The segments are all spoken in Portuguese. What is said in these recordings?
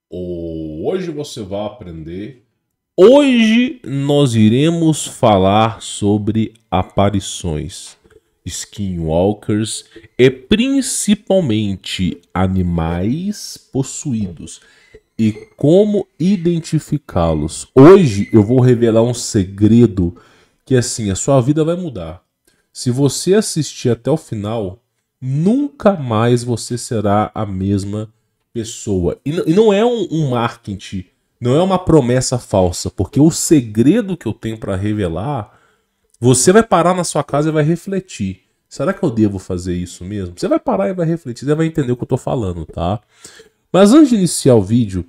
Hoje você vai aprender. Hoje nós iremos falar sobre aparições, skinwalkers e principalmente animais possuídos e como identificá-los. Hoje eu vou revelar um segredo que assim, a sua vida vai mudar. Se você assistir até o final, nunca mais você será a mesma pessoa. E não é um marketing, não é uma promessa falsa, porque o segredo que eu tenho para revelar, você vai parar na sua casa e vai refletir. Será que eu devo fazer isso mesmo? Você vai parar e vai refletir, você vai entender o que eu tô falando, tá? Mas antes de iniciar o vídeo,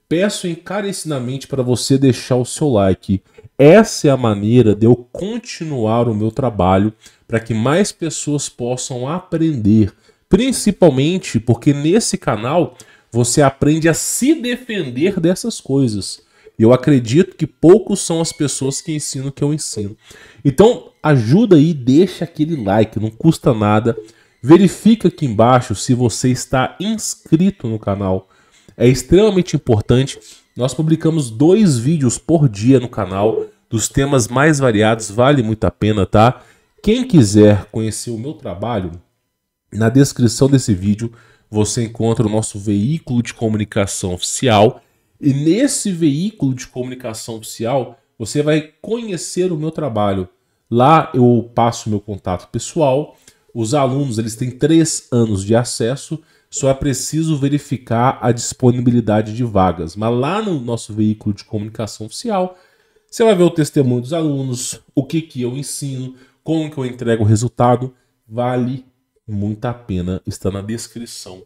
peço encarecidamente para você deixar o seu like. Essa é a maneira de eu continuar o meu trabalho para que mais pessoas possam aprender. Principalmente porque nesse canal você aprende a se defender dessas coisas. Eu acredito que poucos são as pessoas que ensinam o que eu ensino. Então ajuda aí, deixa aquele like, não custa nada. Verifica aqui embaixo se você está inscrito no canal. É extremamente importante. Nós publicamos 2 vídeos por dia no canal, dos temas mais variados, vale muito a pena, tá? Quem quiser conhecer o meu trabalho, na descrição desse vídeo você encontra o nosso veículo de comunicação oficial. E nesse veículo de comunicação oficial, você vai conhecer o meu trabalho. Lá eu passo meu contato pessoal. Os alunos eles têm 3 anos de acesso. Só é preciso verificar a disponibilidade de vagas. Mas lá no nosso veículo de comunicação oficial, você vai ver o testemunho dos alunos, o que eu ensino, como que eu entrego o resultado. Vale muito a pena, está na descrição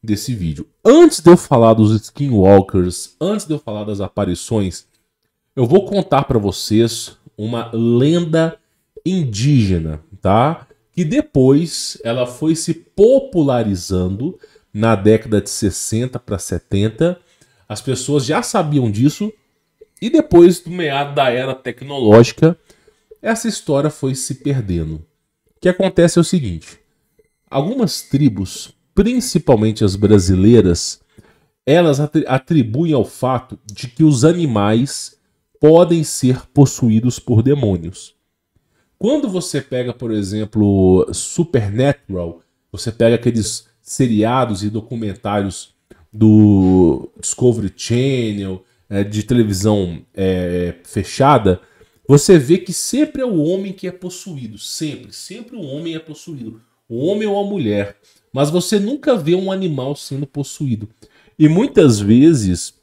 desse vídeo. Antes de eu falar dos skinwalkers, antes de eu falar das aparições, eu vou contar para vocês uma lenda indígena, tá? Que depois ela foi se popularizando na década de 60 para 70. As pessoas já sabiam disso e depois do meado da era tecnológica, essa história foi se perdendo. O que acontece é o seguinte: algumas tribos, principalmente as brasileiras, elas atribuem ao fato de que os animais podem ser possuídos por demônios. Quando você pega, por exemplo, Supernatural, você pega aqueles seriados e documentários do Discovery Channel, de televisão fechada, você vê que sempre é o homem que é possuído. Sempre o homem é possuído. O homem ou a mulher. Mas você nunca vê um animal sendo possuído. E muitas vezes,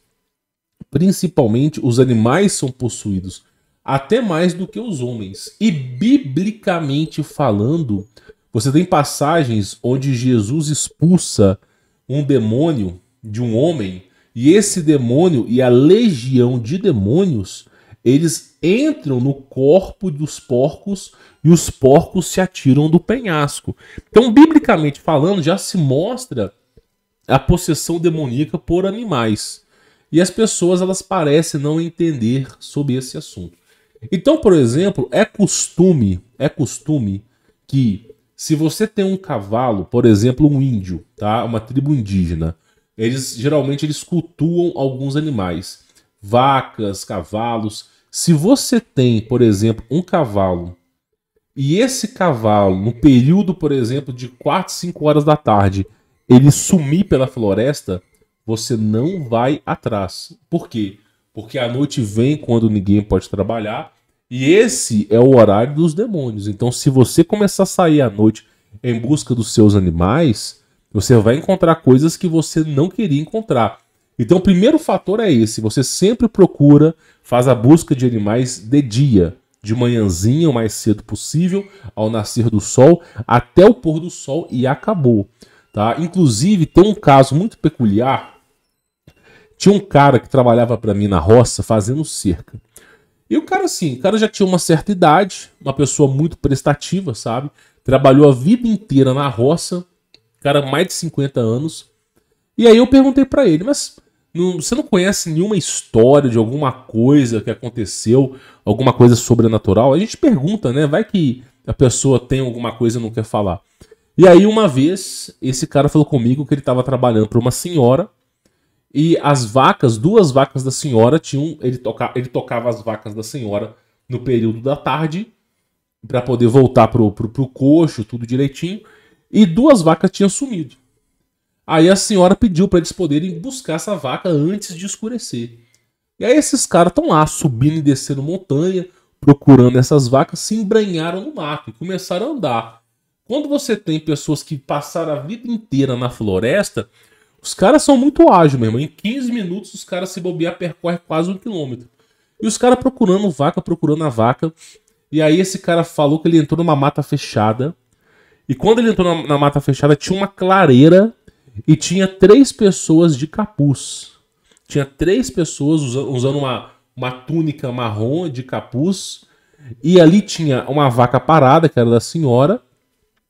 principalmente, os animais são possuídos até mais do que os homens. E biblicamente falando, você tem passagens onde Jesus expulsa um demônio de um homem, e esse demônio e a legião de demônios, eles entram no corpo dos porcos e os porcos se atiram do penhasco. Então, biblicamente falando, já se mostra a possessão demoníaca por animais. E as pessoas elas parecem não entender sobre esse assunto. Então, por exemplo, é costume que se você tem um cavalo, por exemplo, um índio, tá? Uma tribo indígena, geralmente eles cultuam alguns animais, vacas, cavalos. Se você tem, por exemplo, um cavalo e esse cavalo, no período, por exemplo, de 4, 5 horas da tarde, ele sumir pela floresta, você não vai atrás. Por quê? Porque a noite vem quando ninguém pode trabalhar e esse é o horário dos demônios. Então, se você começar a sair à noite em busca dos seus animais, você vai encontrar coisas que você não queria encontrar. Então, o primeiro fator é esse. Você sempre procura, faz a busca de animais de dia, de manhãzinha, o mais cedo possível, ao nascer do sol, até o pôr do sol e acabou. Tá? Inclusive, tem um caso muito peculiar. Tinha um cara que trabalhava para mim na roça fazendo cerca. E o cara assim, o cara já tinha uma certa idade, uma pessoa muito prestativa, sabe? Trabalhou a vida inteira na roça, cara mais de 50 anos. E aí eu perguntei para ele, mas você não conhece nenhuma história de alguma coisa que aconteceu, alguma coisa sobrenatural? A gente pergunta, né? Vai que a pessoa tem alguma coisa e não quer falar. E aí uma vez, esse cara falou comigo que ele estava trabalhando para uma senhora E as vacas, duas vacas da senhora tinham, ele tocava as vacas da senhora no período da tarde para poder voltar pro coxo, tudo direitinho. E duas vacas tinham sumido. Aí a senhora pediu para eles poderem buscar essa vaca antes de escurecer. E aí esses caras estão lá, subindo e descendo montanha, procurando essas vacas, se embrenharam no mato e começaram a andar. Quando você tem pessoas que passaram a vida inteira na floresta, os caras são muito ágeis, meu irmão. Em 15 minutos os caras, se bobear, percorrem quase 1 quilômetro. E os caras procurando a vaca. E aí esse cara falou que ele entrou numa mata fechada. E quando ele entrou na mata fechada, tinha uma clareira e tinha 3 pessoas de capuz. Tinha 3 pessoas usando uma túnica marrom de capuz. E ali tinha uma vaca parada, que era da senhora,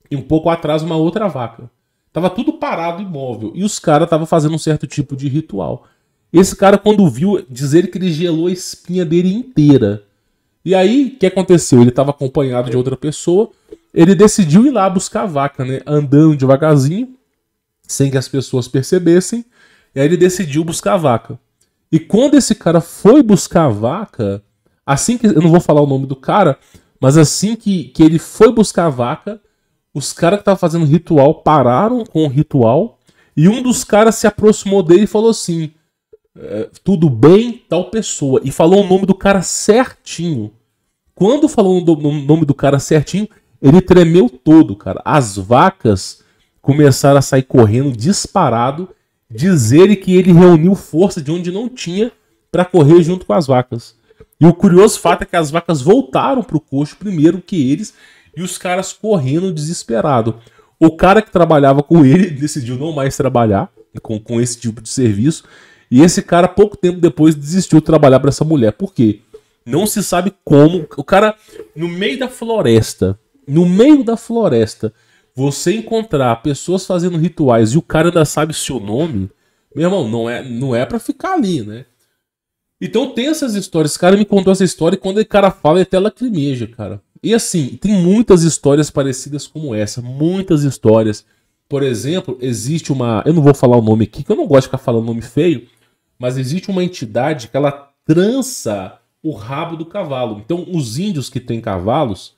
e um pouco atrás uma outra vaca. Tava tudo parado, imóvel. E os caras estavam fazendo um certo tipo de ritual. Esse cara, quando viu, dizer que ele gelou a espinha dele inteira. E aí, o que aconteceu? Ele estava acompanhado de outra pessoa. Ele decidiu ir lá buscar a vaca, né? Andando devagarzinho, sem que as pessoas percebessem. E aí ele decidiu buscar a vaca. E quando esse cara foi buscar a vaca, assim que... Eu não vou falar o nome do cara, mas assim que ele foi buscar a vaca, os caras que estavam fazendo ritual pararam com o ritual. E um dos caras se aproximou dele e falou assim... tudo bem, tal pessoa. E falou o nome do cara certinho. Quando falou o nome do cara certinho, ele tremeu todo, cara. As vacas começaram a sair correndo disparado, dizerem que ele reuniu força de onde não tinha para correr junto com as vacas. E o curioso fato é que as vacas voltaram pro coxo primeiro que eles, e os caras correndo desesperado. O cara que trabalhava com ele decidiu não mais trabalhar com esse tipo de serviço. E esse cara, pouco tempo depois, desistiu de trabalhar para essa mulher. Por quê? Não se sabe como. O cara, no meio da floresta, você encontrar pessoas fazendo rituais e o cara ainda sabe seu nome, meu irmão, não é para ficar ali, né? Então tem essas histórias. Esse cara me contou essa história e quando o cara fala, ele até lacrimeja, cara. E assim, tem muitas histórias parecidas como essa. Muitas histórias. Por exemplo, existe uma... Eu não vou falar o nome aqui, que eu não gosto de ficar falando nome feio. Mas existe uma entidade que ela trança o rabo do cavalo. Então, os índios que têm cavalos,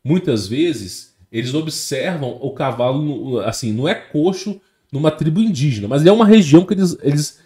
muitas vezes, eles observam o cavalo, assim, não é coxo numa tribo indígena, mas é uma região que eles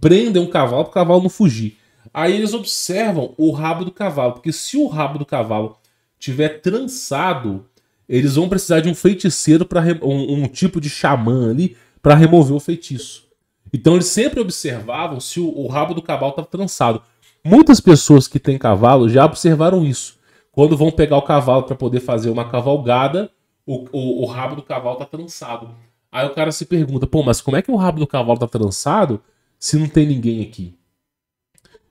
prendem o cavalo para o cavalo não fugir. Aí eles observam o rabo do cavalo, porque se o rabo do cavalo tiver trançado, eles vão precisar de um feiticeiro, um tipo de xamã ali, para remover o feitiço. Então eles sempre observavam se o rabo do cavalo estava trançado. Muitas pessoas que têm cavalo já observaram isso. Quando vão pegar o cavalo para poder fazer uma cavalgada, o rabo do cavalo está trançado. Aí o cara se pergunta, pô, mas como é que o rabo do cavalo está trançado se não tem ninguém aqui?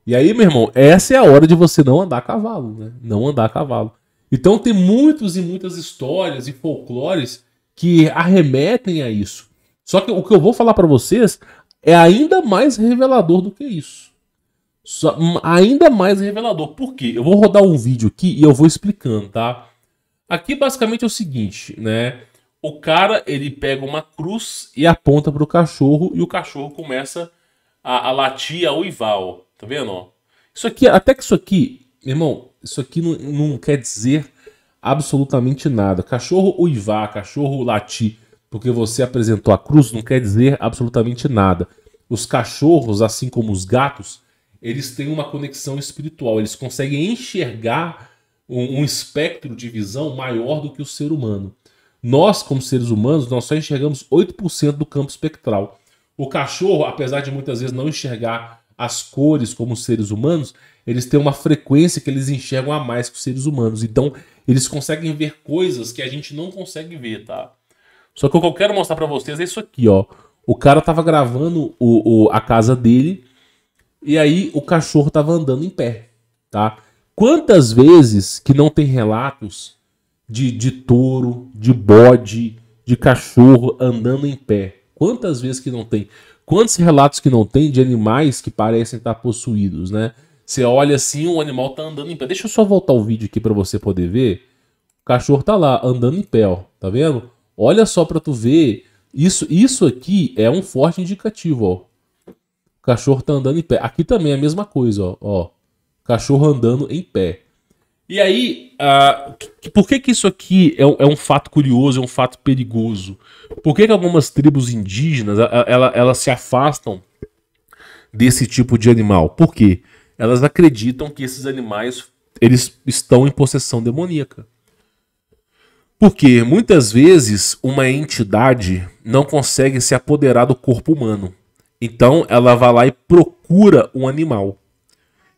E aí, meu irmão, essa é a hora de você não andar a cavalo, né? Não andar a cavalo. Então tem muitas e muitas histórias e folclores que arremetem a isso. Só que o que eu vou falar para vocês é ainda mais revelador do que isso. Ainda mais revelador. Por quê? Eu vou rodar um vídeo aqui e eu vou explicando, tá? Aqui basicamente é o seguinte, né? O cara, ele pega uma cruz e aponta pro cachorro e o cachorro começa a latir, a uivar, ó. Tá vendo, ó? Isso aqui, até que isso aqui, meu irmão, isso aqui não quer dizer absolutamente nada. Cachorro uivar, cachorro latir, porque você apresentou a cruz, não quer dizer absolutamente nada. Os cachorros, assim como os gatos, eles têm uma conexão espiritual. Eles conseguem enxergar um espectro de visão maior do que o ser humano. Nós, como seres humanos, nós só enxergamos 8% do campo espectral. O cachorro, apesar de muitas vezes não enxergar as cores como os seres humanos, eles têm uma frequência que eles enxergam a mais que os seres humanos. Então, eles conseguem ver coisas que a gente não consegue ver, tá? Só que o que eu quero mostrar pra vocês é isso aqui, ó. O cara tava gravando a casa dele e aí o cachorro tava andando em pé, tá? Quantas vezes que não tem relatos de touro, de bode, de cachorro andando em pé? Quantas vezes que não tem? Quantos relatos que não tem de animais que parecem estar possuídos, né? Você olha assim, o animal tá andando em pé. Deixa eu só voltar o vídeo aqui pra você poder ver. O cachorro tá lá, andando em pé, ó. Tá vendo? Olha só pra tu ver. Isso aqui é um forte indicativo, ó. cachorro tá andando em pé. Aqui também é a mesma coisa, ó. Cachorro andando em pé. E aí, por que isso aqui é um fato curioso, é um fato perigoso? Por que algumas tribos indígenas elas se afastam desse tipo de animal? Por quê? Elas acreditam que esses animais eles estão em possessão demoníaca. Porque muitas vezes uma entidade não consegue se apoderar do corpo humano. Então ela vai lá e procura um animal.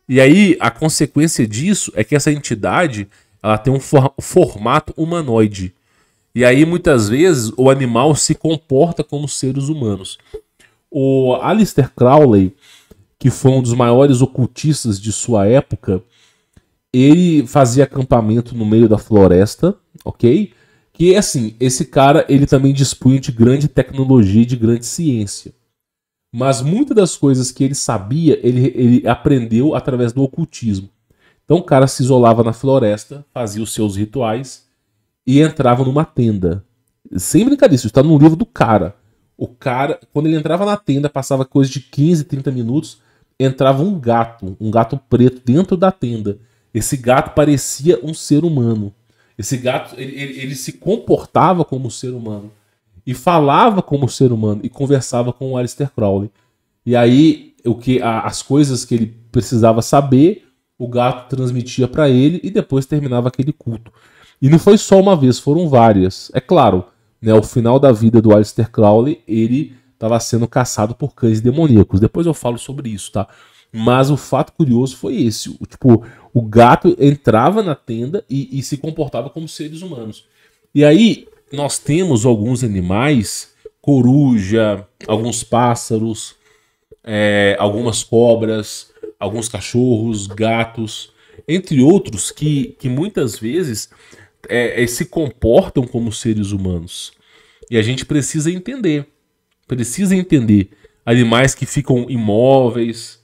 E aí a consequência disso é que essa entidade ela tem um formato humanoide. E aí muitas vezes o animal se comporta como seres humanos. O Aleister Crowley, que foi um dos maiores ocultistas de sua época, ele fazia acampamento no meio da floresta, ok? Que assim, esse cara ele também dispunha de grande tecnologia e de grande ciência. Mas muitas das coisas que ele sabia, ele aprendeu através do ocultismo. Então o cara se isolava na floresta, fazia os seus rituais e entrava numa tenda. Sem brincadeira, isso está no livro do cara. O cara, quando ele entrava na tenda, passava coisa de 15, 30 minutos, entrava um gato preto dentro da tenda. Esse gato parecia um ser humano. Esse gato, ele se comportava como um ser humano. E falava como ser humano. E conversava com o Aleister Crowley. E aí, as coisas que ele precisava saber, o gato transmitia para ele e depois terminava aquele culto. E não foi só uma vez, foram várias. É claro, né, ao final da vida do Aleister Crowley, ele estava sendo caçado por cães demoníacos. Depois eu falo sobre isso, tá? Mas o fato curioso foi esse. O gato entrava na tenda e se comportava como seres humanos. E aí nós temos alguns animais, coruja, alguns pássaros, algumas cobras, alguns cachorros, gatos, entre outros que muitas vezes se comportam como seres humanos. E a gente precisa entender. Animais que ficam imóveis.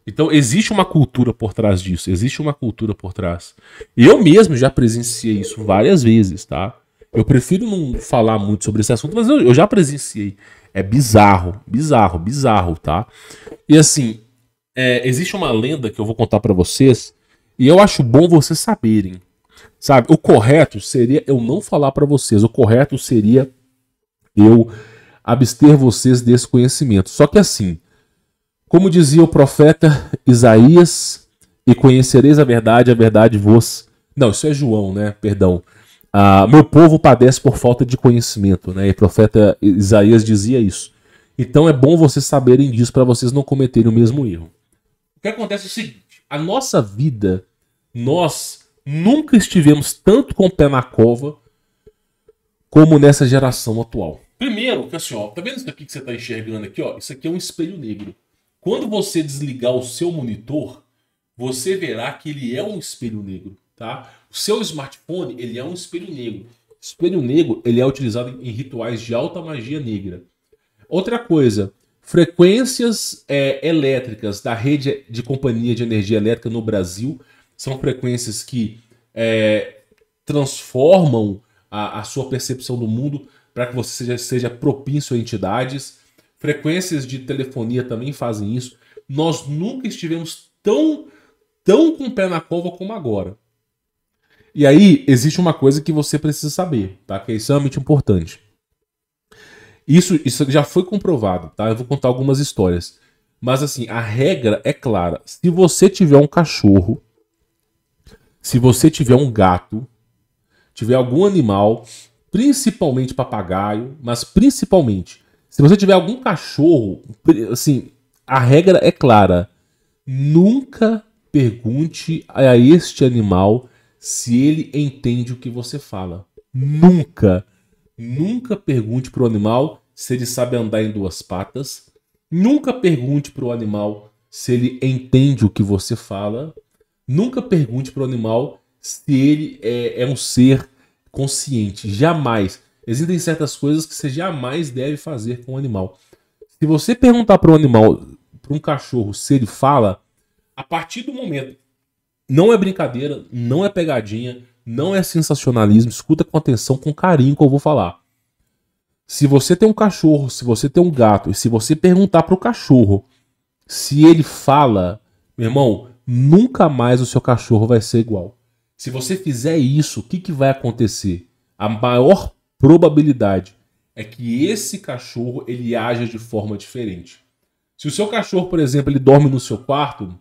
Então existe uma cultura por trás disso, existe uma cultura por trás. E eu mesmo já presenciei isso várias vezes, tá? Eu prefiro não falar muito sobre esse assunto, mas eu já presenciei. É bizarro, tá? E assim, existe uma lenda que eu vou contar pra vocês, e eu acho bom vocês saberem, sabe? O correto seria eu não falar pra vocês, o correto seria eu abster vocês desse conhecimento. Só que assim, como dizia o profeta Isaías, e conhecereis a verdade vos... Não, isso é João, né? Perdão. Meu povo padece por falta de conhecimento, né? E o profeta Isaías dizia isso. Então é bom vocês saberem disso para vocês não cometerem o mesmo erro. O que acontece é o seguinte, a nossa vida, nós nunca estivemos tanto com o pé na cova como nessa geração atual. Primeiro, assim, ó, tá vendo isso aqui que você tá enxergando aqui, ó? Isso aqui é um espelho negro. Quando você desligar o seu monitor, você verá que ele é um espelho negro, tá? O seu smartphone, ele é um espelho negro. Espelho negro, ele é utilizado em rituais de alta magia negra. Outra coisa, frequências elétricas da rede de companhia de energia elétrica no Brasil são frequências que transformam a sua percepção do mundo para que você seja propício a entidades. Frequências de telefonia também fazem isso. Nós nunca estivemos tão com o pé na cova como agora. E aí, existe uma coisa que você precisa saber, tá? Que é extremamente importante. Isso já foi comprovado, tá? Eu vou contar algumas histórias. Mas assim, a regra é clara. Se você tiver um cachorro, se você tiver um gato, tiver algum animal, principalmente papagaio, mas principalmente, se você tiver algum cachorro, assim, a regra é clara. Nunca pergunte a este animal se ele entende o que você fala. Nunca pergunte para o animal se ele sabe andar em duas patas. Nunca pergunte para o animal se ele entende o que você fala. Nunca pergunte para o animal se ele é um ser consciente. Jamais. Existem certas coisas que você jamais deve fazer com o animal. Se você perguntar para um animal, para um cachorro, se ele fala, a partir do momento, não é brincadeira, não é pegadinha, não é sensacionalismo, escuta com atenção, com carinho que eu vou falar. Se você tem um cachorro, se você tem um gato, e se você perguntar para o cachorro Se ele fala, meu irmão, nunca mais o seu cachorro vai ser igual. Se você fizer isso, o que vai acontecer? A maior probabilidade é que esse cachorro ele aja de forma diferente. Se o seu cachorro, por exemplo, ele dorme no seu quarto,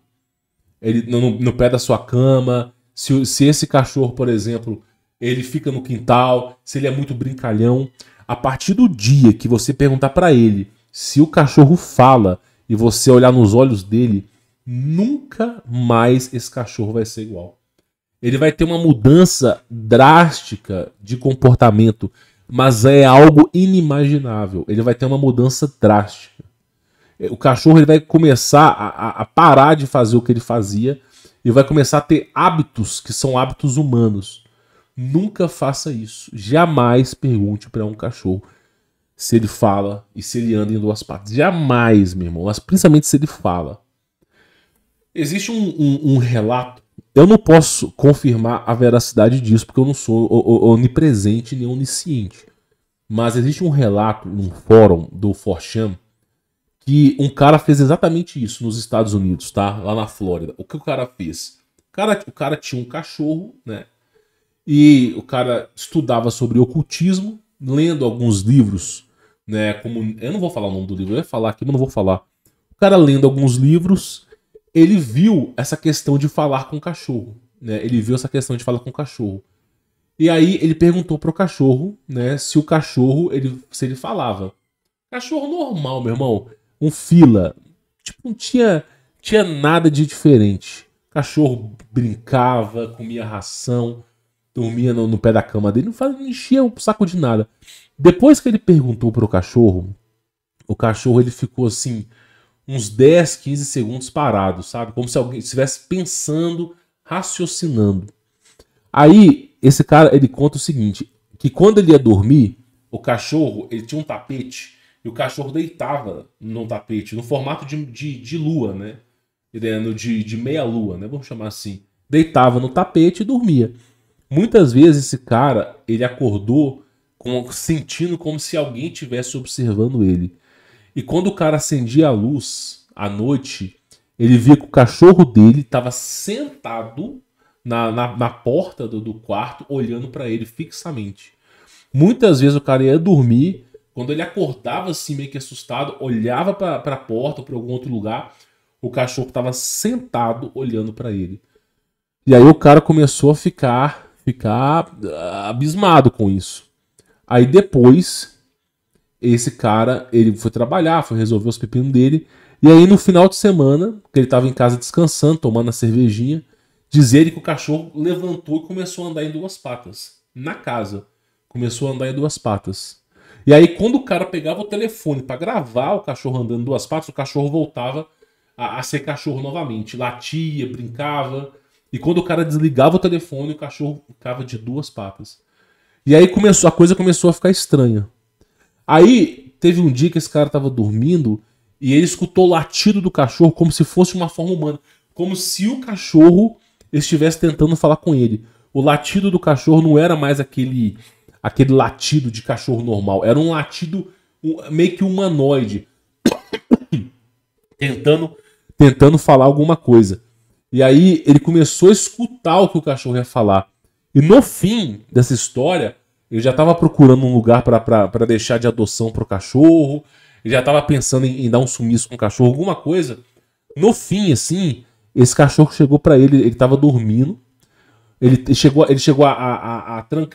ele no pé da sua cama, se esse cachorro, por exemplo, ele fica no quintal, se ele é muito brincalhão, a partir do dia que você perguntar pra ele se o cachorro fala e você olhar nos olhos dele, nunca mais esse cachorro vai ser igual. Ele vai ter uma mudança drástica de comportamento, mas é algo inimaginável. Ele vai ter uma mudança drástica. O cachorro ele vai começar a parar de fazer o que ele fazia e vai começar a ter hábitos que são hábitos humanos. Nunca faça isso. Jamais pergunte para um cachorro se ele fala e se ele anda em duas patas. Jamais, meu irmão. Mas principalmente se ele fala. Existe um relato. Eu não posso confirmar a veracidade disso porque eu não sou onipresente nem onisciente. Mas existe um relato num fórum do 4chan que um cara fez exatamente isso nos Estados Unidos, tá? Lá na Flórida. O que o cara fez? O cara tinha um cachorro, né? E o cara estudava sobre ocultismo, lendo alguns livros, né? Como eu não vou falar o nome do livro, eu ia falar aqui, mas não vou falar. O cara lendo alguns livros, ele viu essa questão de falar com o cachorro, né? Ele viu essa questão de falar com o cachorro. E aí ele perguntou pro cachorro, né? Se o cachorro, se ele falava. Cachorro normal, meu irmão. Um fila. Tipo, não tinha nada de diferente. O cachorro brincava, comia ração, dormia no pé da cama dele, não enchia o saco de nada. Depois que ele perguntou pro cachorro, o cachorro ele ficou assim, uns 10, 15 segundos parado, sabe? Como se alguém estivesse pensando, raciocinando. Aí, esse cara, ele conta o seguinte, que quando ele ia dormir, o cachorro, ele tinha um tapete, e o cachorro deitava no tapete, no formato de lua, né? De meia lua, né? Vamos chamar assim. Deitava no tapete e dormia. Muitas vezes esse cara, ele acordou sentindo como se alguém estivesse observando ele. E quando o cara acendia a luz, à noite, ele via que o cachorro dele estava sentado na porta do quarto, olhando para ele fixamente. Muitas vezes o cara ia dormir, quando ele acordava assim meio que assustado, olhava para a porta ou para algum outro lugar, o cachorro estava sentado olhando para ele. E aí o cara começou a ficar abismado com isso. Aí depois, esse cara, ele foi trabalhar, foi resolver os pepinos dele, e aí no final de semana, que ele estava em casa descansando, tomando a cervejinha, diz ele que o cachorro levantou e começou a andar em duas patas. Na casa. Começou a andar em duas patas. E aí quando o cara pegava o telefone para gravar o cachorro andando em duas patas, o cachorro voltava a ser cachorro novamente. Latia, brincava. E quando o cara desligava o telefone, o cachorro ficava de duas patas. E aí a coisa começou a ficar estranha. Aí teve um dia que esse cara tava dormindo e ele escutou o latido do cachorro como se fosse uma forma humana. Como se o cachorro estivesse tentando falar com ele. O latido do cachorro não era mais aquele latido de cachorro normal. Era um latido meio que humanoide. tentando falar alguma coisa. E aí ele começou a escutar o que o cachorro ia falar. E no fim dessa história, ele já estava procurando um lugar para deixar de adoção pro cachorro. Ele já estava pensando em dar um sumiço com o cachorro, alguma coisa. No fim, assim, esse cachorro chegou para ele estava dormindo. Ele chegou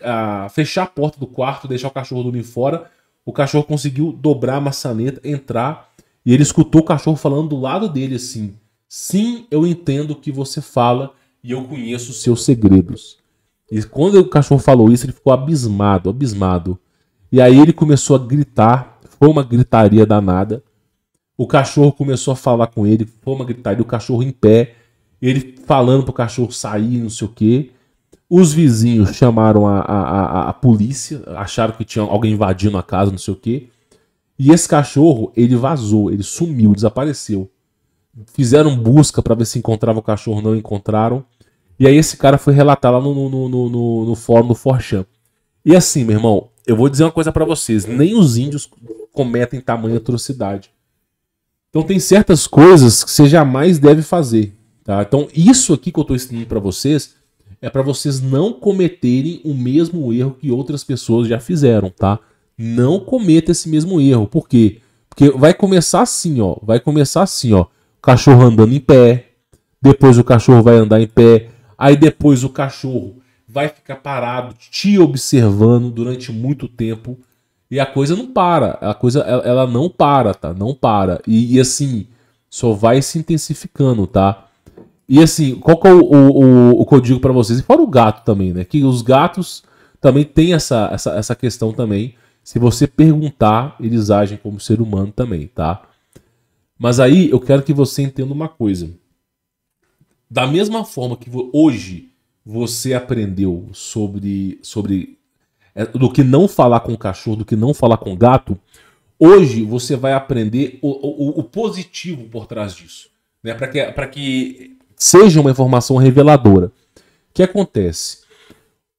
a fechar a porta do quarto, deixar o cachorro dormir fora. O cachorro conseguiu dobrar a maçaneta, entrar. E ele escutou o cachorro falando do lado dele assim: sim, eu entendo o que você fala e eu conheço os seus segredos. E quando o cachorro falou isso, ele ficou abismado. E aí ele começou a gritar, foi uma gritaria danada. O cachorro começou a falar com ele, foi uma gritaria, o cachorro em pé, ele falando pro cachorro sair, não sei o quê. Os vizinhos chamaram a polícia, acharam que tinha alguém invadindo a casa, não sei o quê. E esse cachorro, ele vazou, ele sumiu, desapareceu. Fizeram busca para ver se encontrava o cachorro, não encontraram. E aí esse cara foi relatar lá no fórum do 4chan. E assim, meu irmão, eu vou dizer uma coisa para vocês. Nem os índios cometem tamanha atrocidade. Então tem certas coisas que você jamais deve fazer, tá? Então isso aqui que eu estou ensinando para vocês é para vocês não cometerem o mesmo erro que outras pessoas já fizeram, tá? Não cometa esse mesmo erro. Por quê? Porque vai começar assim, ó. Vai começar assim, ó. O cachorro andando em pé. Depois o cachorro vai andar em pé. Aí depois o cachorro vai ficar parado, te observando durante muito tempo. E a coisa não para. A coisa, ela não para, tá? Não para. E assim, só vai se intensificando, tá? E assim, qual que é o que eu digo pra vocês? E fora o gato também, né? Que os gatos também têm essa questão também. Se você perguntar, eles agem como ser humano também, tá? Mas aí eu quero que você entenda uma coisa. Da mesma forma que hoje você aprendeu sobre do que não falar com cachorro, do que não falar com gato, hoje você vai aprender o positivo por trás disso, né? Para que seja uma informação reveladora. O que acontece?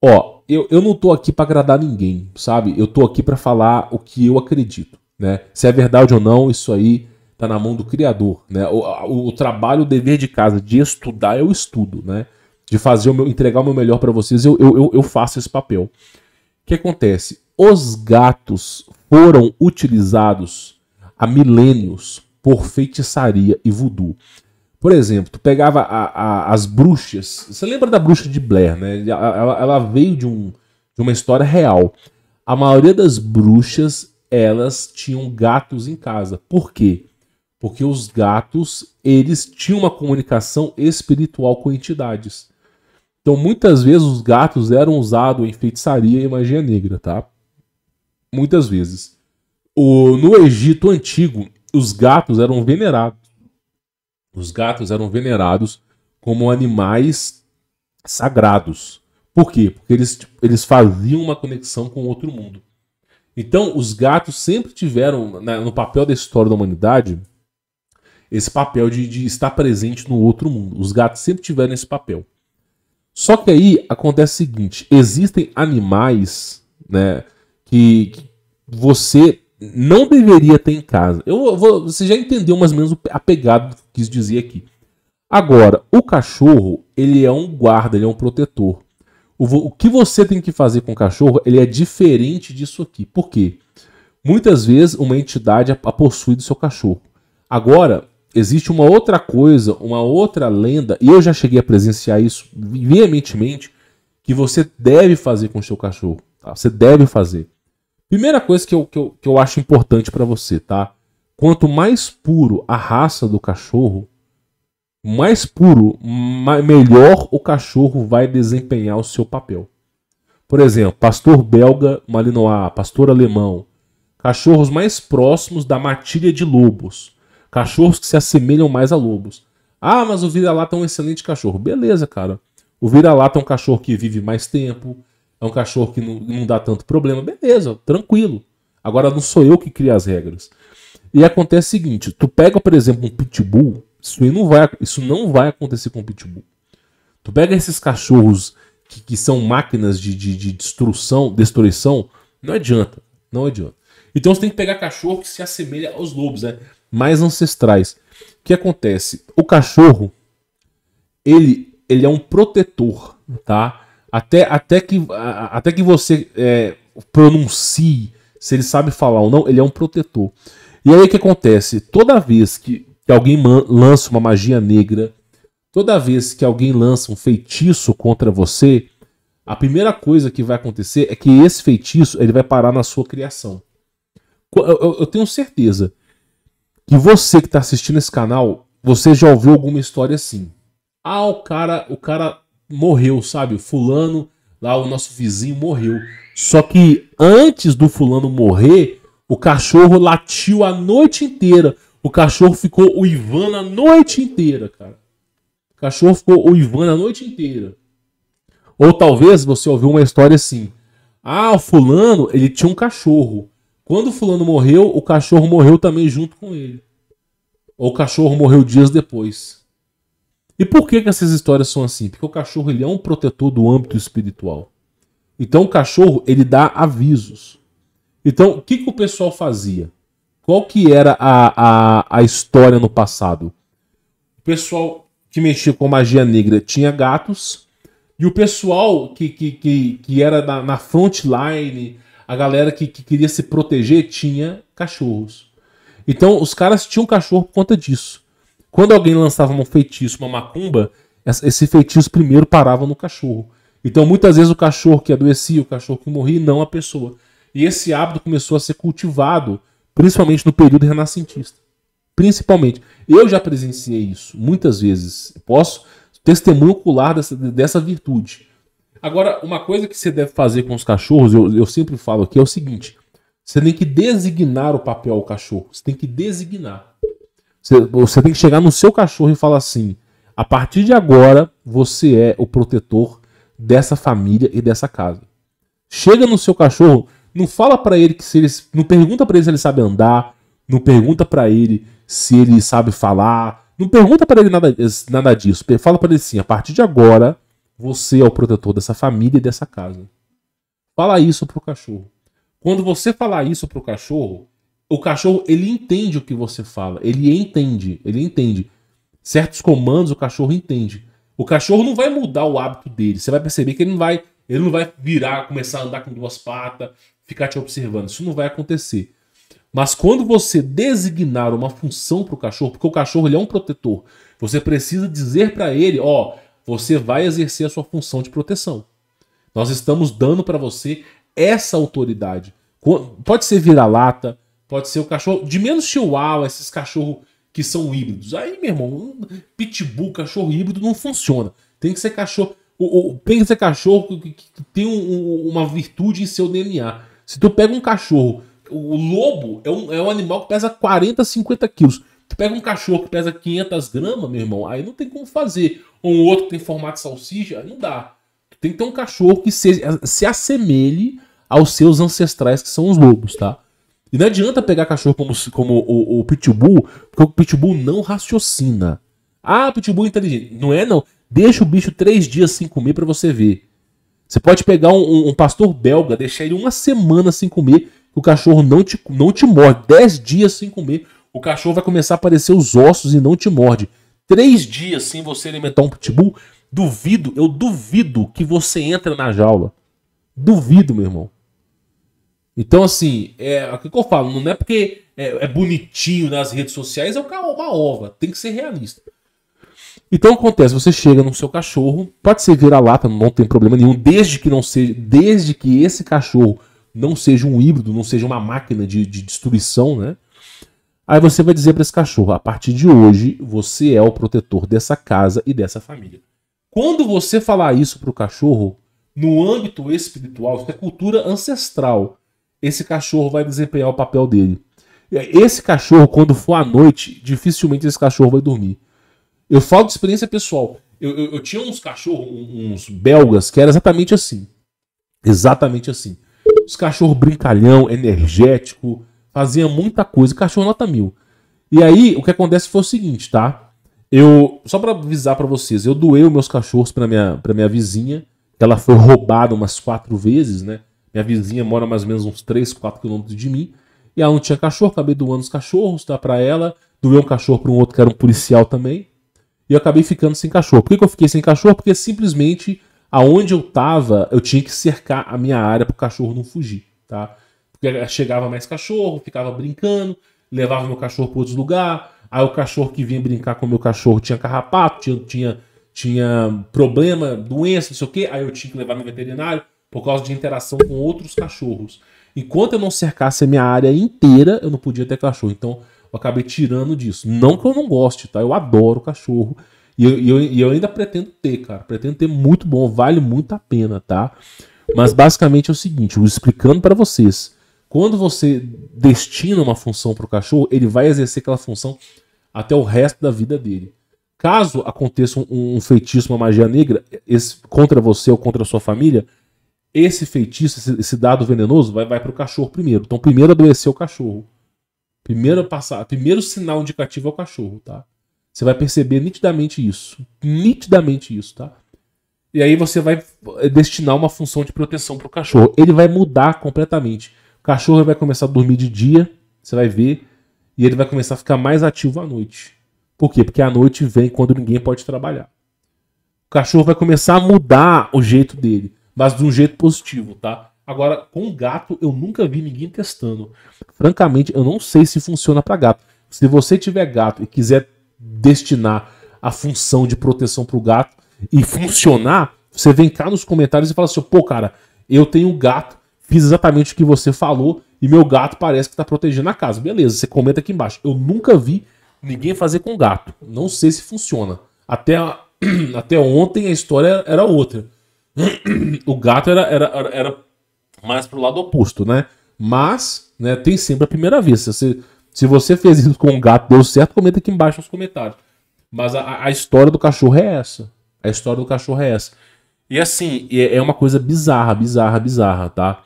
Ó, eu não tô aqui para agradar ninguém, sabe? Eu tô aqui para falar o que eu acredito, né? Se é verdade ou não, isso aí tá na mão do Criador, né? O trabalho, o dever de casa de estudar, eu estudo, né? De fazer entregar o meu melhor para vocês, eu faço esse papel. O que acontece? Os gatos foram utilizados há milênios por feitiçaria e voodoo. Por exemplo, tu pegava as bruxas. Você lembra da bruxa de Blair, né? Ela veio de uma história real. A maioria das bruxas, elas tinham gatos em casa. Por quê? Porque os gatos, eles tinham uma comunicação espiritual com entidades. Então, muitas vezes, os gatos eram usados em feitiçaria e magia negra, tá? Muitas vezes. No Egito Antigo, os gatos eram venerados. Os gatos eram venerados como animais sagrados. Por quê? Porque eles faziam uma conexão com outro mundo. Então, os gatos sempre tiveram, no papel da história da humanidade, esse papel de estar presente no outro mundo. Os gatos sempre tiveram esse papel. Só que aí acontece o seguinte: existem animais, né, que você não deveria ter em casa. Você já entendeu mais ou menos a pegada que eu quis dizer aqui. Agora, o cachorro, ele é um guarda, ele é um protetor. O que você tem que fazer com o cachorro, ele é diferente disso aqui. Por quê? Muitas vezes uma entidade a possui do seu cachorro. Agora, existe uma outra coisa, uma outra lenda, e eu já cheguei a presenciar isso veementemente, que você deve fazer com o seu cachorro. Tá? Você deve fazer. Primeira coisa que eu acho importante para você, tá? Quanto mais puro a raça do cachorro, mais puro, melhor o cachorro vai desempenhar o seu papel. Por exemplo, pastor belga malinois, pastor alemão, cachorros mais próximos da matilha de lobos, cachorros que se assemelham mais a lobos. Ah, mas o vira-lata é um excelente cachorro. Beleza, cara. O vira-lata é um cachorro que vive mais tempo, é um cachorro que não dá tanto problema. Beleza, tranquilo. Agora não sou eu que crio as regras. E acontece o seguinte: tu pega, por exemplo, um pitbull, isso não vai acontecer com o pitbull. Tu pega esses cachorros que são máquinas de destruição, não adianta. Não adianta. Então você tem que pegar cachorro que se assemelha aos lobos, né? Mais ancestrais. O que acontece? O cachorro, ele é um protetor, tá? Até que você pronuncie se ele sabe falar ou não, ele é um protetor. E aí o que acontece? Toda vez que alguém lança uma magia negra, toda vez que alguém lança um feitiço contra você, a primeira coisa que vai acontecer é que esse feitiço ele vai parar na sua criação. Eu tenho certeza que você que está assistindo esse canal, você já ouviu alguma história assim. Ah, o cara morreu, sabe? O fulano, lá o nosso vizinho morreu. Só que antes do fulano morrer, o cachorro latiu a noite inteira. O cachorro ficou uivando a noite inteira, cara. O cachorro ficou uivando a noite inteira. Ou talvez você ouviu uma história assim. Ah, o fulano, ele tinha um cachorro. Quando o fulano morreu, o cachorro morreu também junto com ele. Ou o cachorro morreu dias depois. E por que essas histórias são assim? Porque o cachorro ele é um protetor do âmbito espiritual. Então o cachorro ele dá avisos. Então o que o pessoal fazia? Qual que era a história no passado? O pessoal que mexia com magia negra tinha gatos, e o pessoal que era na frontline, a galera que queria se proteger, tinha cachorros. Então os caras tinham cachorro por conta disso. Quando alguém lançava um feitiço, uma macumba, esse feitiço primeiro parava no cachorro. Então muitas vezes o cachorro que adoecia, o cachorro que morria, não a pessoa. E esse hábito começou a ser cultivado, principalmente no período renascentista. Principalmente. Eu já presenciei isso muitas vezes. Posso testemunho ocular dessa virtude. Agora, uma coisa que você deve fazer com os cachorros, eu sempre falo aqui, é o seguinte. Você tem que designar o papel ao cachorro. Você tem que designar. Você tem que chegar no seu cachorro e falar assim: a partir de agora, você é o protetor dessa família e dessa casa. Chega no seu cachorro, não fala pra ele que se ele, não pergunta pra ele se ele sabe andar, não pergunta pra ele se ele sabe falar, não pergunta pra ele nada disso. Fala pra ele assim: a partir de agora, você é o protetor dessa família e dessa casa. Fala isso pro cachorro. Quando você falar isso pro cachorro, o cachorro, ele entende o que você fala. Ele entende. Certos comandos o cachorro entende. O cachorro não vai mudar o hábito dele. Você vai perceber que ele não vai virar, começar a andar com duas patas, ficar te observando. Isso não vai acontecer. Mas quando você designar uma função pro cachorro, porque o cachorro ele é um protetor, você precisa dizer para ele, ó, você vai exercer a sua função de proteção. Nós estamos dando para você essa autoridade. Pode ser vira-lata, pode ser o cachorro de menos chihuahua, esses cachorros que são híbridos. Aí, meu irmão, pitbull, cachorro híbrido não funciona. Tem que ser cachorro. Tem que ser cachorro que tem uma virtude em seu DNA. Se tu pega um cachorro, o lobo é um animal que pesa 40, 50 quilos. Tu pega um cachorro que pesa 500 gramas, meu irmão, aí não tem como fazer. Ou um outro que tem formato de salsicha, aí não dá. Tem que ter um cachorro que se assemelhe aos seus ancestrais, que são os lobos, tá? E não adianta pegar cachorro como o Pitbull, porque o Pitbull não raciocina. Ah, Pitbull é inteligente. Não é, não. Deixa o bicho 3 dias sem comer pra você ver. Você pode pegar um pastor belga, deixar ele 1 semana sem comer, que o cachorro não te morde. 10 dias sem comer, o cachorro vai começar a aparecer os ossos e não te morde. 3 dias sem você alimentar um Pitbull, eu duvido que você entre na jaula. Duvido, meu irmão. Então, assim, o que eu falo, não é porque é bonitinho nas redes sociais, é uma ova, tem que ser realista. Então acontece, você chega no seu cachorro, pode ser vira-lata, não tem problema nenhum, desde que esse cachorro não seja um híbrido, não seja uma máquina de destruição, né? Aí você vai dizer para esse cachorro: a partir de hoje, você é o protetor dessa casa e dessa família. Quando você falar isso para o cachorro, no âmbito espiritual, isso é cultura ancestral, esse cachorro vai desempenhar o papel dele. Esse cachorro, quando for à noite, dificilmente esse cachorro vai dormir. Eu falo de experiência pessoal. Eu tinha uns cachorros, uns belgas, que era exatamente assim. Exatamente assim. Os cachorros brincalhão, energético, fazia muita coisa. Cachorro nota 1000. E aí, o que acontece foi o seguinte, tá? Só pra avisar pra vocês, eu doei os meus cachorros pra minha vizinha. Ela foi roubada umas 4 vezes, né? Minha vizinha mora mais ou menos uns 3, 4 quilômetros de mim. E ela não tinha cachorro, acabei doando os cachorros, tá, pra ela. Doei um cachorro pra um outro que era um policial também. E eu acabei ficando sem cachorro. Por que eu fiquei sem cachorro? Porque simplesmente aonde eu tava, eu tinha que cercar a minha área pro cachorro não fugir, tá? Porque chegava mais cachorro, ficava brincando, levava meu cachorro para outros lugares. Aí o cachorro que vinha brincar com o meu cachorro tinha carrapato, tinha problema, doença, não sei o quê. Aí eu tinha que levar no veterinário por causa de interação com outros cachorros. Enquanto eu não cercasse a minha área inteira, eu não podia ter cachorro. Então eu acabei tirando disso. Não que eu não goste, tá? Eu adoro cachorro. E eu ainda pretendo ter, cara. Pretendo ter, muito bom, vale muito a pena, tá? Mas basicamente é o seguinte, eu explicando para vocês. Quando você destina uma função pro cachorro, ele vai exercer aquela função até o resto da vida dele. Caso aconteça um feitiço, uma magia negra, contra você ou contra a sua família, esse feitiço, esse dado venenoso, vai pro cachorro primeiro. Então primeiro adoecer o cachorro. Primeiro sinal indicativo é o cachorro, tá? Você vai perceber nitidamente isso. Nitidamente isso, tá? E aí você vai destinar uma função de proteção pro cachorro. Ele vai mudar completamente. O cachorro vai começar a dormir de dia, você vai ver. e ele vai começar a ficar mais ativo à noite. Por quê? Porque a noite vem quando ninguém pode trabalhar. O cachorro vai começar a mudar o jeito dele, mas de um jeito positivo, tá? Agora, com gato, eu nunca vi ninguém testando. Francamente, eu não sei se funciona para gato. Se você tiver gato e quiser destinar a função de proteção pro gato e funcionar, você vem cá nos comentários e fala assim, pô, cara, eu tenho gato, fiz exatamente o que você falou e meu gato parece que tá protegendo a casa. Beleza, você comenta aqui embaixo. Eu nunca vi ninguém fazer com gato. Não sei se funciona. Até ontem a história era outra. O gato era mais pro lado oposto, né? Mas, né, tem sempre a primeira vez. Se você fez isso com um gato, deu certo, comenta aqui embaixo nos comentários. Mas a história do cachorro é essa. A história do cachorro é essa. E assim, é uma coisa bizarra, tá?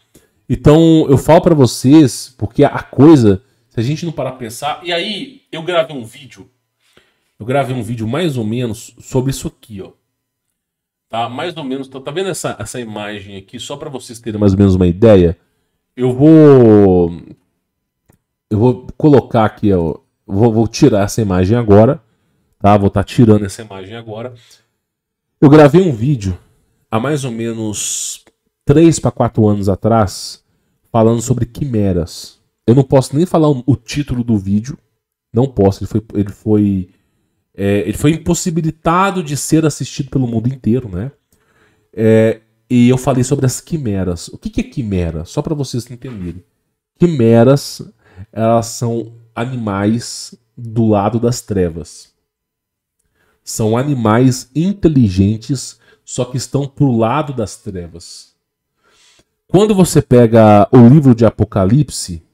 Então, eu falo pra vocês, porque a coisa, se a gente não parar pra pensar... E aí, eu gravei um vídeo mais ou menos sobre isso aqui, ó. Tá? Mais ou menos, tá vendo essa imagem aqui? Só pra vocês terem mais ou menos uma ideia. Eu vou colocar aqui, ó. Vou tirar essa imagem agora. Tá? Vou estar tirando essa imagem agora. Eu gravei um vídeo há mais ou menos 3 para 4 anos atrás, falando sobre quimeras. Eu não posso nem falar o título do vídeo. Não posso. Ele foi impossibilitado de ser assistido pelo mundo inteiro, né? E eu falei sobre as quimeras. O que é quimera? Só para vocês entenderem. Quimeras, elas são animais do lado das trevas. São animais inteligentes, só que estão pro lado das trevas. Quando você pega o livro de Apocalipse,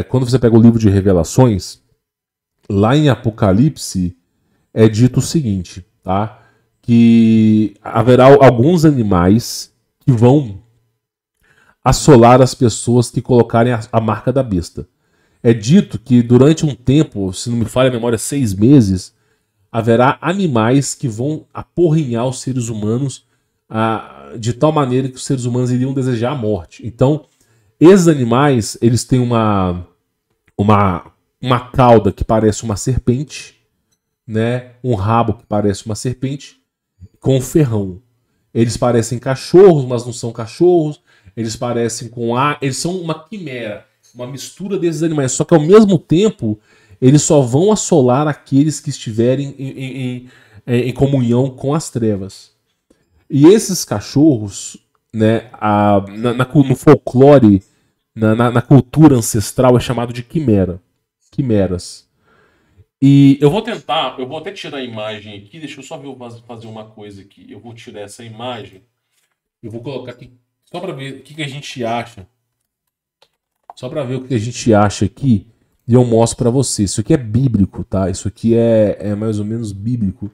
quando você pega o livro de Revelações, lá em Apocalipse é dito o seguinte, tá? Que haverá alguns animais que vão assolar as pessoas que colocarem a marca da besta. É dito que durante um tempo, se não me falha a memória, 6 meses, haverá animais que vão aporrinhar os seres humanos de tal maneira que os seres humanos iriam desejar a morte. Então, esses animais, eles têm uma cauda que parece uma serpente, né? Um rabo que parece uma serpente, com um ferrão. Eles parecem cachorros, mas não são cachorros. Eles parecem eles são uma quimera, uma mistura desses animais. Só que ao mesmo tempo, eles só vão assolar aqueles que estiverem em comunhão com as trevas. E esses cachorros, né, no folclore, na cultura ancestral, é chamado de quimera. Quimeras. E eu vou até tirar a imagem aqui, deixa eu só fazer uma coisa aqui. Eu vou tirar essa imagem, eu vou colocar aqui, só para ver o que a gente acha. Só para ver o que a gente acha aqui. E eu mostro para vocês. Isso aqui é bíblico, tá? Isso aqui é mais ou menos bíblico.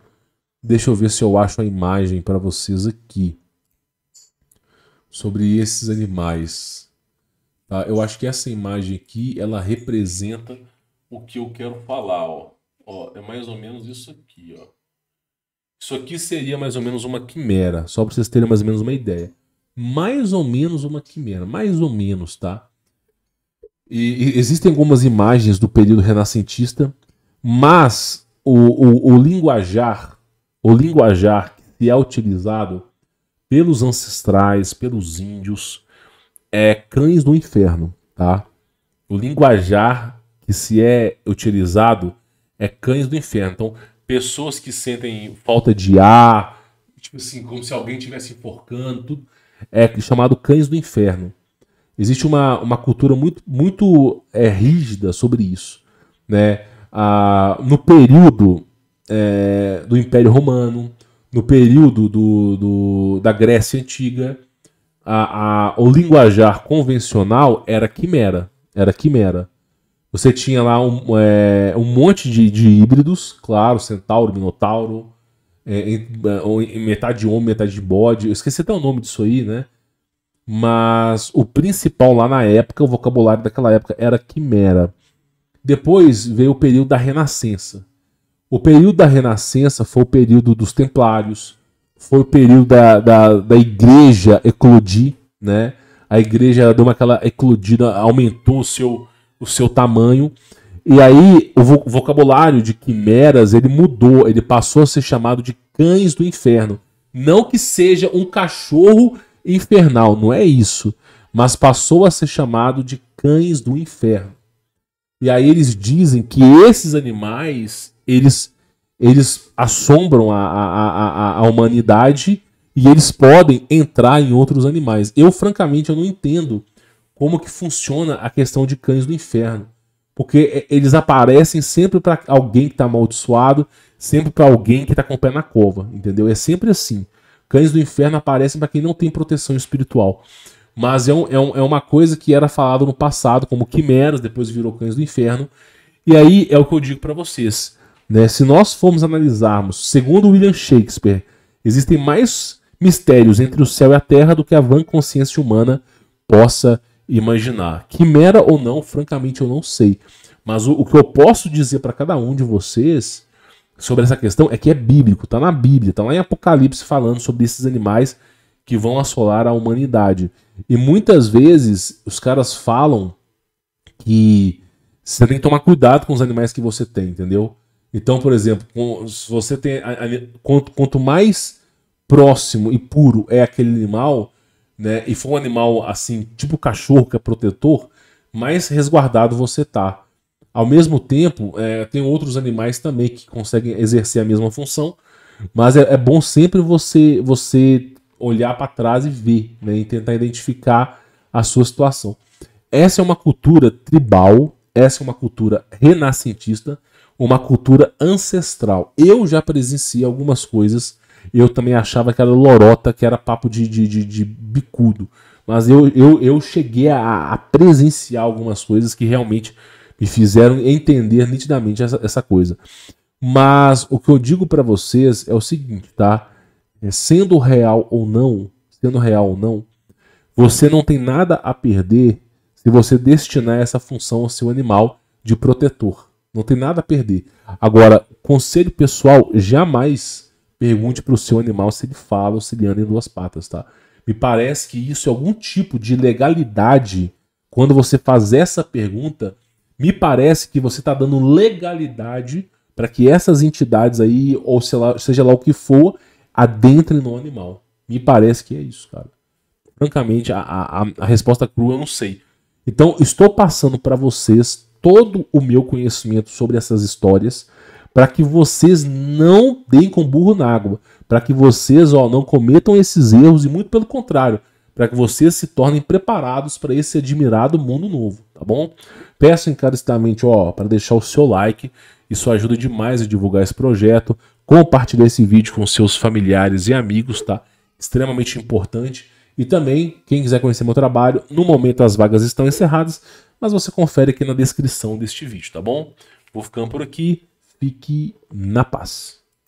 Deixa eu ver se eu acho a imagem para vocês aqui. Sobre esses animais. Tá? Eu acho que essa imagem aqui, ela representa o que eu quero falar, ó. É mais ou menos isso aqui, ó. Isso aqui seria mais ou menos uma quimera. Só para vocês terem mais ou menos uma ideia. Mais ou menos uma quimera. Mais ou menos, tá? E existem algumas imagens do período renascentista, mas o linguajar que é utilizado pelos ancestrais, pelos índios, é cães do inferno, tá? O linguajar que se é utilizado é cães do inferno. Então, pessoas que sentem falta de ar, tipo assim, como se alguém estivesse enforcando, tudo, é chamado cães do inferno. Existe uma cultura muito rígida sobre isso, né? No período do Império Romano, no período da Grécia Antiga, o linguajar convencional era quimera. Você tinha lá um monte de híbridos, claro, centauro, minotauro, metade de homem, metade de bode. Eu esqueci até o nome disso aí, né? Mas o principal lá na época, o vocabulário daquela época era quimera. Depois veio o período da Renascença. O período da Renascença foi o período dos Templários, foi o período da igreja eclodir, né? A igreja deu aquela eclodida, aumentou o seu tamanho. E aí o vocabulário de quimeras, ele mudou, ele passou a ser chamado de cães do inferno. Não que seja um cachorro infernal, não é isso, mas passou a ser chamado de cães do inferno. E aí eles dizem que esses animais, eles assombram a humanidade e eles podem entrar em outros animais. Eu, francamente, eu não entendo como que funciona a questão de cães do inferno. Porque eles aparecem sempre para alguém que está amaldiçoado, sempre para alguém que está com o pé na cova, entendeu? É sempre assim. Cães do inferno aparecem para quem não tem proteção espiritual. Mas é uma coisa que era falado no passado, como quimeras, depois virou cães do inferno. E aí é o que eu digo para vocês. Né? Se nós formos analisarmos, segundo William Shakespeare, existem mais mistérios entre o céu e a terra do que a vã consciência humana possa imaginar. Quimera ou não, francamente eu não sei. Mas o que eu posso dizer para cada um de vocês sobre essa questão é que é bíblico, tá na Bíblia, tá lá em Apocalipse falando sobre esses animais que vão assolar a humanidade. E muitas vezes os caras falam que você tem que tomar cuidado com os animais que você tem, entendeu? Então, por exemplo, se você tem quanto mais próximo e puro é aquele animal, né, e for um animal assim, tipo cachorro que é protetor, mais resguardado você tá. Ao mesmo tempo, tem outros animais também que conseguem exercer a mesma função, mas é bom sempre você olhar para trás e ver, né, e tentar identificar a sua situação. Essa é uma cultura tribal, essa é uma cultura renascentista, uma cultura ancestral. Eu já presenciei algumas coisas, eu também achava que era lorota, que era papo de bicudo. Mas eu cheguei a presenciar algumas coisas que realmente me fizeram entender nitidamente essa coisa. Mas o que eu digo para vocês é o seguinte, tá? Sendo real ou não, você não tem nada a perder se você destinar essa função ao seu animal de protetor. Não tem nada a perder. Agora, conselho pessoal, jamais pergunte para o seu animal se ele fala ou se ele anda em duas patas, tá? Me parece que isso é algum tipo de legalidade. Quando você faz essa pergunta, me parece que você está dando legalidade para que essas entidades aí, ou seja lá o que for, adentrem no animal. Me parece que é isso, cara. Francamente, a resposta crua eu não sei. Então, estou passando para vocês todo o meu conhecimento sobre essas histórias para que vocês não deem com burro na água, para que vocês não cometam esses erros e muito pelo contrário, para que vocês se tornem preparados para esse admirado mundo novo, tá bom? Peço encarecidamente para deixar o seu like, isso ajuda demais a divulgar esse projeto, compartilhar esse vídeo com seus familiares e amigos, tá? Extremamente importante. E também, quem quiser conhecer meu trabalho, no momento as vagas estão encerradas, mas você confere aqui na descrição deste vídeo, tá bom? Vou ficando por aqui, fique na paz.